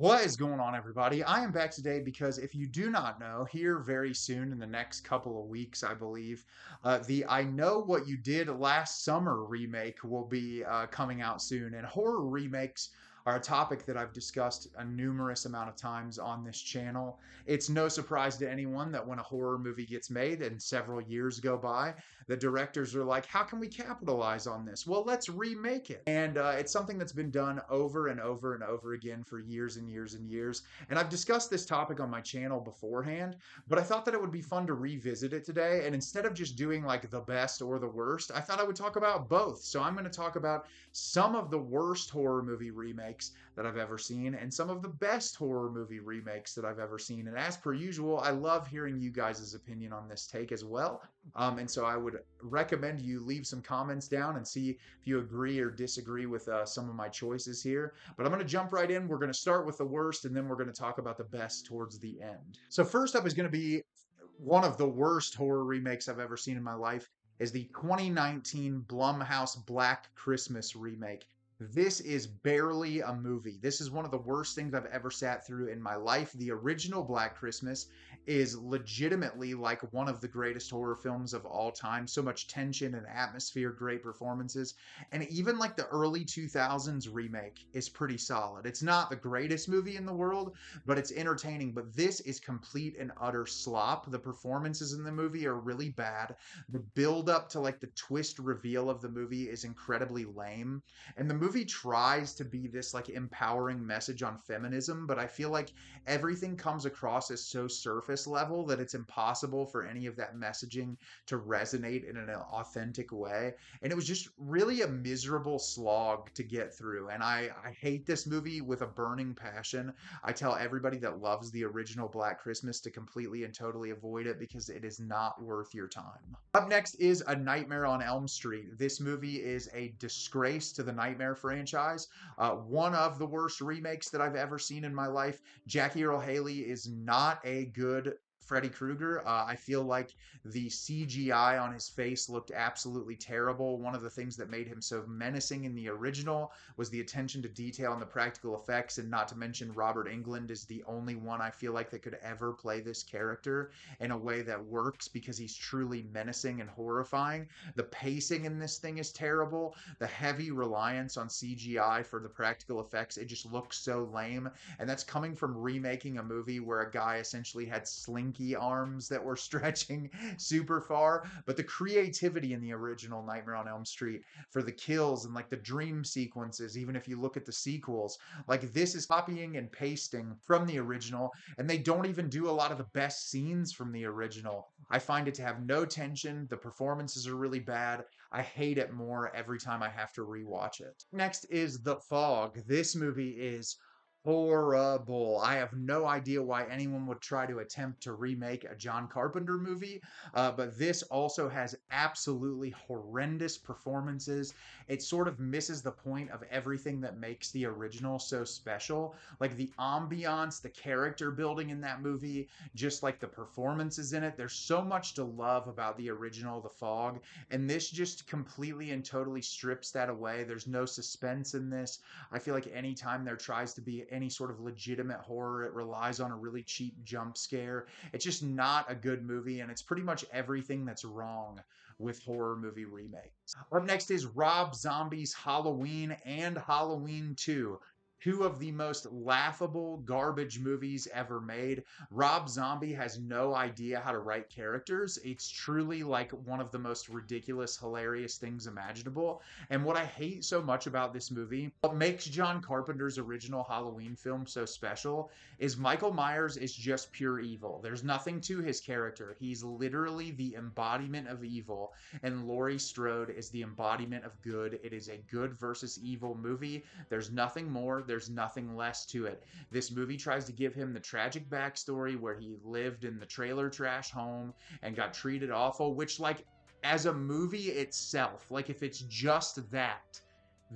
What is going on, everybody? I am back today because if you do not know, here very soon in the next couple of weeks, I believe, the I Know What You Did Last Summer remake will be coming out soon. And horror remakes are a topic that I've discussed a numerous amount of times on this channel. It's no surprise to anyone that when a horror movie gets made and several years go by, the directors are like, how can we capitalize on this? Well, let's remake it. And it's something that's been done over and over and over again for years and years and years. And I've discussed this topic on my channel beforehand, but I thought that it would be fun to revisit it today. And instead of just doing like the best or the worst, I thought I would talk about both. So I'm going to talk about some of the worst horror movie remakes that I've ever seen and some of the best horror movie remakes that I've ever seen. And as per usual, I love hearing you guys' opinion on this take as well. And so I would recommend you leave some comments down and see if you agree or disagree with some of my choices here. But I'm going to jump right in. We're going to start with the worst, and then we're going to talk about the best towards the end. So first up is going to be one of the worst horror remakes I've ever seen in my life is the 2019 Blumhouse Black Christmas remake. This is barely a movie. This is one of the worst things I've ever sat through in my life. The original Black Christmas is legitimately like one of the greatest horror films of all time. So much tension and atmosphere, great performances. And even like the early 2000s remake is pretty solid. It's not the greatest movie in the world, but it's entertaining. But this is complete and utter slop. The performances in the movie are really bad. The build up to like the twist reveal of the movie is incredibly lame. And the movie tries to be this like empowering message on feminism, but I feel like everything comes across as so surface level that it's impossible for any of that messaging to resonate in an authentic way. And it was just really a miserable slog to get through. And I hate this movie with a burning passion. I tell everybody that loves the original Black Christmas to completely and totally avoid it because it is not worth your time. Up next is A Nightmare on Elm Street. This movie is a disgrace to the Nightmare franchise. One of the worst remakes that I've ever seen in my life. Jackie Earle Haley is not a good Freddy Krueger. I feel like the CGI on his face looked absolutely terrible. One of the things that made him so menacing in the original was the attention to detail and the practical effects, and not to mention Robert Englund is the only one I feel like that could ever play this character in a way that works because he's truly menacing and horrifying. The pacing in this thing is terrible. The heavy reliance on CGI for the practical effects, it just looks so lame. And that's coming from remaking a movie where a guy essentially had slinky arms that were stretching super far. But the creativity in the original Nightmare on Elm Street for the kills and like the dream sequences, even if you look at the sequels, like this is copying and pasting from the original, and they don't even do a lot of the best scenes from the original. I find it to have no tension. The performances are really bad. I hate it more every time I have to rewatch it. Next is The Fog. This movie is horrible. I have no idea why anyone would try to attempt to remake a John Carpenter movie, but this also has absolutely horrendous performances. It sort of misses the point of everything that makes the original so special, like the ambiance, the character building in that movie, just like the performances in it. There's so much to love about the original The Fog, and this just completely and totally strips that away. There's no suspense in this. I feel like anytime there tries to be any sort of legitimate horror, it relies on a really cheap jump scare. It's just not a good movie, and it's pretty much everything that's wrong with horror movie remakes. Up next is Rob Zombie's Halloween and Halloween 2. Two of the most laughable garbage movies ever made. Rob Zombie has no idea how to write characters. It's truly like one of the most ridiculous, hilarious things imaginable. And what I hate so much about this movie, what makes John Carpenter's original Halloween film so special, is Michael Myers is just pure evil. There's nothing to his character. He's literally the embodiment of evil, and Laurie Strode is the embodiment of good. It is a good versus evil movie. There's nothing more. There's nothing less to it. This movie tries to give him the tragic backstory where he lived in the trailer trash home and got treated awful, which, like, as a movie itself, like, if it's just that,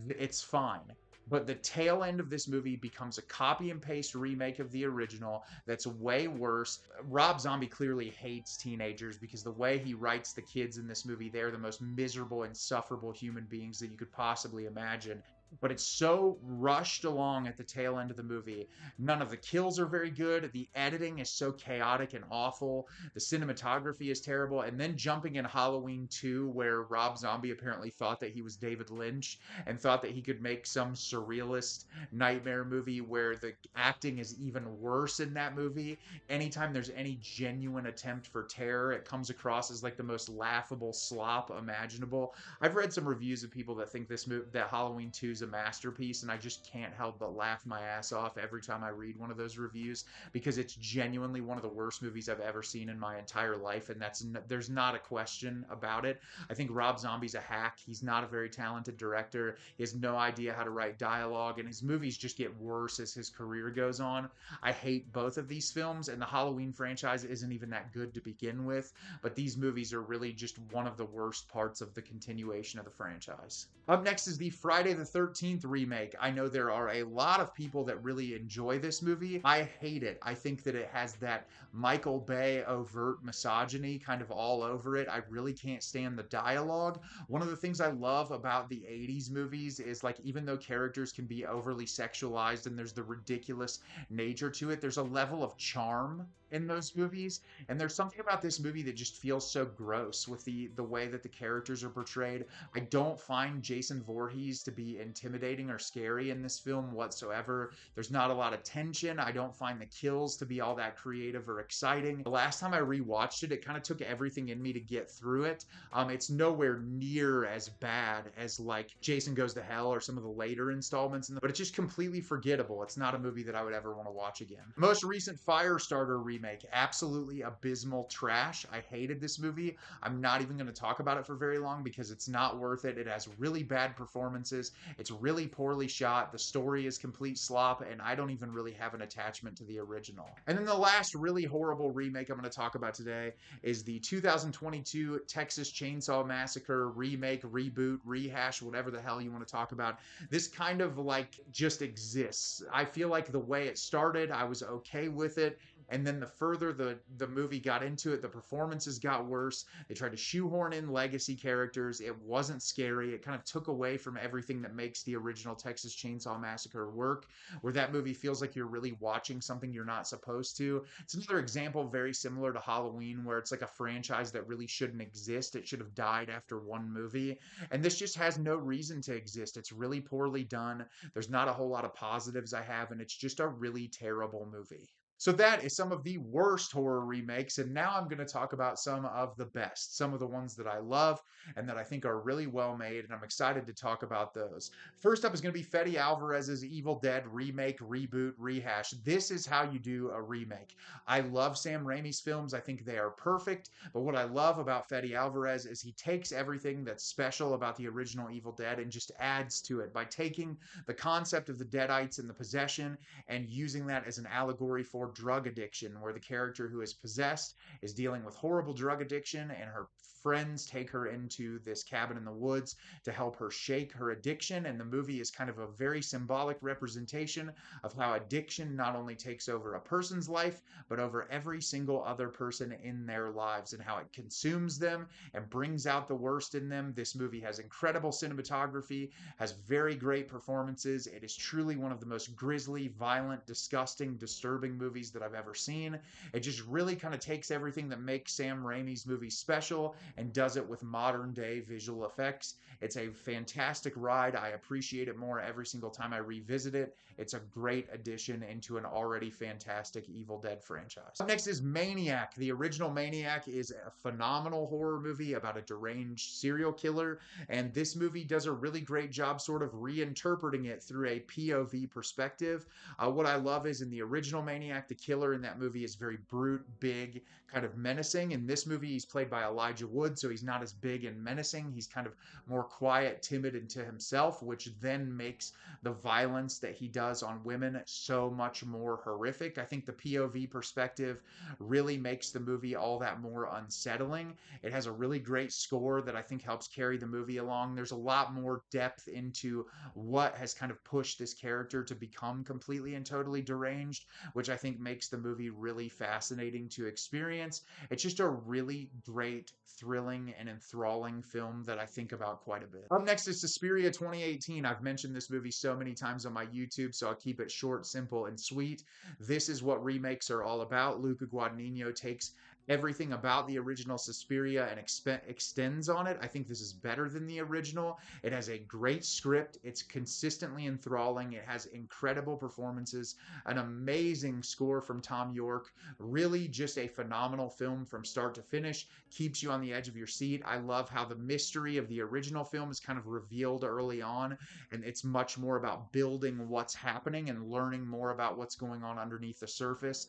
it's fine. But the tail end of this movie becomes a copy and paste remake of the original that's way worse. Rob Zombie clearly hates teenagers because the way he writes the kids in this movie, they're the most miserable, insufferable human beings that you could possibly imagine. but it's so rushed along at the tail end of the movie. None of the kills are very good. The editing is so chaotic and awful. The cinematography is terrible. And then jumping in Halloween 2, where Rob Zombie apparently thought that he was David Lynch and thought that he could make some surrealist nightmare movie where the acting is even worse in that movie. Anytime there's any genuine attempt for terror, it comes across as like the most laughable slop imaginable. I've read some reviews of people that think this movie, that Halloween 2 is a masterpiece, and I just can't help but laugh my ass off every time I read one of those reviews because it's genuinely one of the worst movies I've ever seen in my entire life, and there's not a question about it. I think Rob Zombie's a hack. He's not a very talented director. He has no idea how to write dialogue, and his movies just get worse as his career goes on. I hate both of these films, and the Halloween franchise isn't even that good to begin with, but these movies are really just one of the worst parts of the continuation of the franchise. Up next is the Friday the 13th remake. I know there are a lot of people that really enjoy this movie. I hate it. I think that it has that Michael Bay overt misogyny kind of all over it. I really can't stand the dialogue. One of the things I love about the 80s movies is like even though characters can be overly sexualized and there's the ridiculous nature to it, there's a level of charm in those movies, and there's something about this movie that just feels so gross with the way that the characters are portrayed. I don't find Jason Voorhees to be intimidating or scary in this film whatsoever. There's not a lot of tension. I don't find the kills to be all that creative or exciting. The last time I rewatched it, it kind of took everything in me to get through it. It's nowhere near as bad as like Jason Goes to Hell or some of the later installments, but it's just completely forgettable. It's not a movie that I would ever want to watch again. Most recent Firestarter remake, absolutely abysmal trash. I hated this movie. I'm not even going to talk about it for very long because it's not worth it. It has really bad performances. It's really poorly shot. The story is complete slop, and I don't even really have an attachment to the original. And then the last really horrible remake I'm going to talk about today is the 2022 Texas Chainsaw Massacre remake, reboot, rehash, whatever the hell you want to talk about. This kind of like just exists. I feel like the way it started, I was okay with it. And then the further the movie got into it, the performances got worse. They tried to shoehorn in legacy characters. It wasn't scary. It kind of took away from everything that makes the original Texas Chainsaw Massacre work, where that movie feels like you're really watching something you're not supposed to. It's another example very similar to Halloween, where it's like a franchise that really shouldn't exist. It should have died after one movie. And this just has no reason to exist. It's really poorly done. There's not a whole lot of positives I have, and it's just a really terrible movie. So that is some of the worst horror remakes, and now I'm going to talk about some of the best, some of the ones that I love and that I think are really well made, and I'm excited to talk about those. First up is going to be Fede Alvarez's Evil Dead remake, reboot, rehash. This is how you do a remake. I love Sam Raimi's films. I think they are perfect, but what I love about Fede Alvarez is he takes everything that's special about the original Evil Dead and just adds to it by taking the concept of the Deadites and the possession and using that as an allegory for drug addiction, where the character who is possessed is dealing with horrible drug addiction, and her friends take her into this cabin in the woods to help her shake her addiction. And the movie is kind of a very symbolic representation of how addiction not only takes over a person's life, but over every single other person in their lives, and how it consumes them and brings out the worst in them. This movie has incredible cinematography, has very great performances. It is truly one of the most grisly, violent, disgusting, disturbing movies that I've ever seen. It just really kind of takes everything that makes Sam Raimi's movies special and does it with modern day visual effects. It's a fantastic ride. I appreciate it more every single time I revisit it. It's a great addition into an already fantastic Evil Dead franchise. Up next is Maniac. The original Maniac is a phenomenal horror movie about a deranged serial killer, and this movie does a really great job sort of reinterpreting it through a POV perspective. What I love is in the original Maniac, the killer in that movie is very brute, big, kind of menacing. In this movie, he's played by Elijah Wood, so he's not as big and menacing. He's kind of more quiet, timid, and to himself, which then makes the violence that he does on women so much more horrific. I think the POV perspective really makes the movie all that more unsettling. It has a really great score that I think helps carry the movie along. There's a lot more depth into what has kind of pushed this character to become completely and totally deranged, which I think think makes the movie really fascinating to experience. It's just a really great, thrilling, and enthralling film that I think about quite a bit. Up next is Suspiria 2018. I've mentioned this movie so many times on my YouTube, so I'll keep it short, simple, and sweet. This is what remakes are all about. Luca Guadagnino takes everything about the original Suspiria and extends on it. I think this is better than the original. It has a great script. It's consistently enthralling. It has incredible performances, an amazing score from Tom York. Really just a phenomenal film from start to finish. Keeps you on the edge of your seat. I love how the mystery of the original film is kind of revealed early on, and it's much more about building what's happening and learning more about what's going on underneath the surface.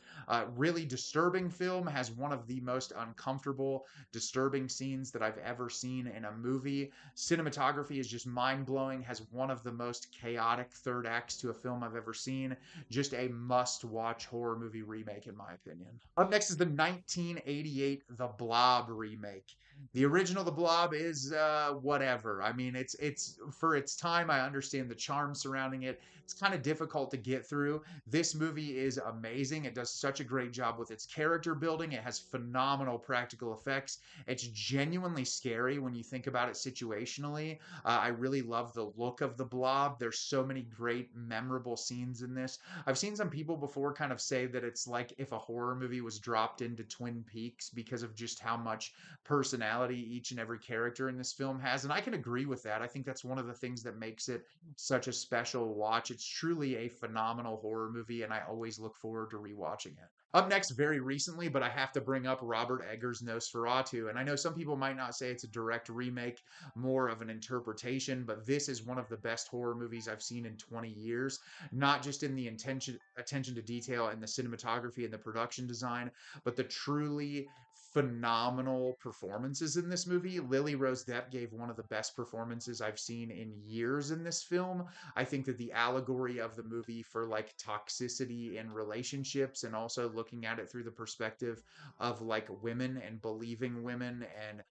Really disturbing film, has one of the most uncomfortable, disturbing scenes that I've ever seen in a movie. Cinematography is just mind blowing, has one of the most chaotic third acts to a film I've ever seen. Just a must watch horror movie remake, in my opinion. Up next is the 1988 The Blob remake. The original The Blob is whatever. I mean, it's for its time. I understand the charm surrounding it. It's kind of difficult to get through. This movie is amazing. It does such a great job with its character building. It has phenomenal practical effects. It's genuinely scary when you think about it situationally. I really love the look of The Blob. There's so many great, memorable scenes in this. I've seen some people before kind of say that it's like if a horror movie was dropped into Twin Peaks because of just how much personality each and every character in this film has. And I can agree with that. I think that's one of the things that makes it such a special watch. It's truly a phenomenal horror movie, and I always look forward to rewatching it. Up next, very recently, but I have to bring up Robert Eggers' Nosferatu. And I know some people might not say it's a direct remake, more of an interpretation, but this is one of the best horror movies I've seen in 20 years. Not just in the attention to detail and the cinematography and the production design, but the truly phenomenal performances in this movie. Lily Rose Depp gave one of the best performances I've seen in years in this film. I think that the allegory of the movie for like toxicity in relationships, and also looking at it through the perspective of like women and believing women, and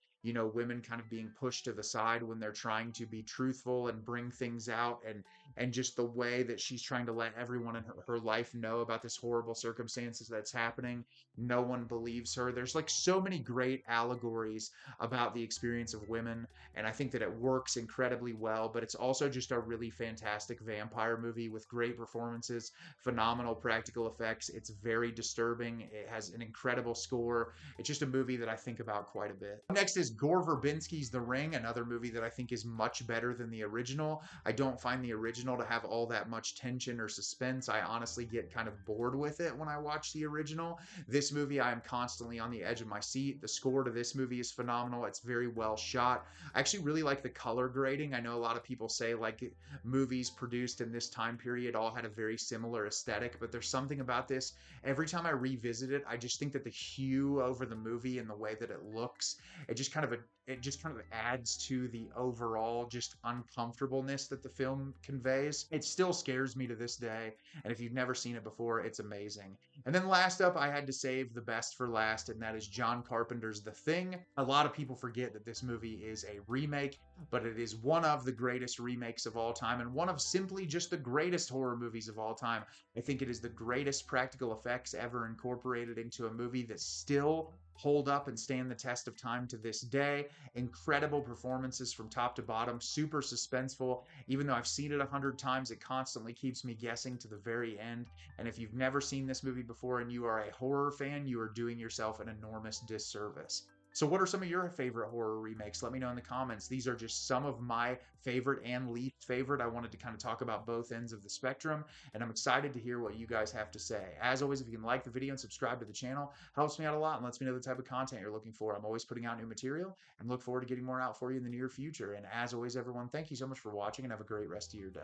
women kind of being pushed to the side when they're trying to be truthful and bring things out, and just the way that she's trying to let everyone in her life know about this horrible circumstances that's happening. No one believes her. There's like so many great allegories about the experience of women, and I think that it works incredibly well. But it's also just a really fantastic vampire movie with great performances, phenomenal practical effects. It's very disturbing. It has an incredible score. It's just a movie that I think about quite a bit. Next is Gore Verbinski's The Ring, another movie that I think is much better than the original. I don't find the original to have all that much tension or suspense. I honestly get kind of bored with it when I watch the original. This movie, I am constantly on the edge of my seat. The score to this movie is phenomenal. It's very well shot. I actually really like the color grading. I know a lot of people say like movies produced in this time period all had a very similar aesthetic, but there's something about this. Every time I revisit it, I just think that the hue over the movie and the way that it looks, it just kind of adds to the overall just uncomfortableness that the film conveys. It still scares me to this day, and if you've never seen it before, it's amazing. And then last up, I had to save the best for last, and that is John Carpenter's The Thing. A lot of people forget that this movie is a remake, but it is one of the greatest remakes of all time, and one of simply just the greatest horror movies of all time. I think it is the greatest practical effects ever incorporated into a movie that still hold up and stand the test of time to this day. Incredible performances from top to bottom, super suspenseful. Even though I've seen it 100 times, it constantly keeps me guessing to the very end. And if you've never seen this movie before and you are a horror fan, you are doing yourself an enormous disservice. So what are some of your favorite horror remakes? Let me know in the comments. These are just some of my favorite and least favorite. I wanted to kind of talk about both ends of the spectrum, and I'm excited to hear what you guys have to say. As always, if you can like the video and subscribe to the channel, helps me out a lot and lets me know the type of content you're looking for. I'm always putting out new material and look forward to getting more out for you in the near future. And as always, everyone, thank you so much for watching, and have a great rest of your day.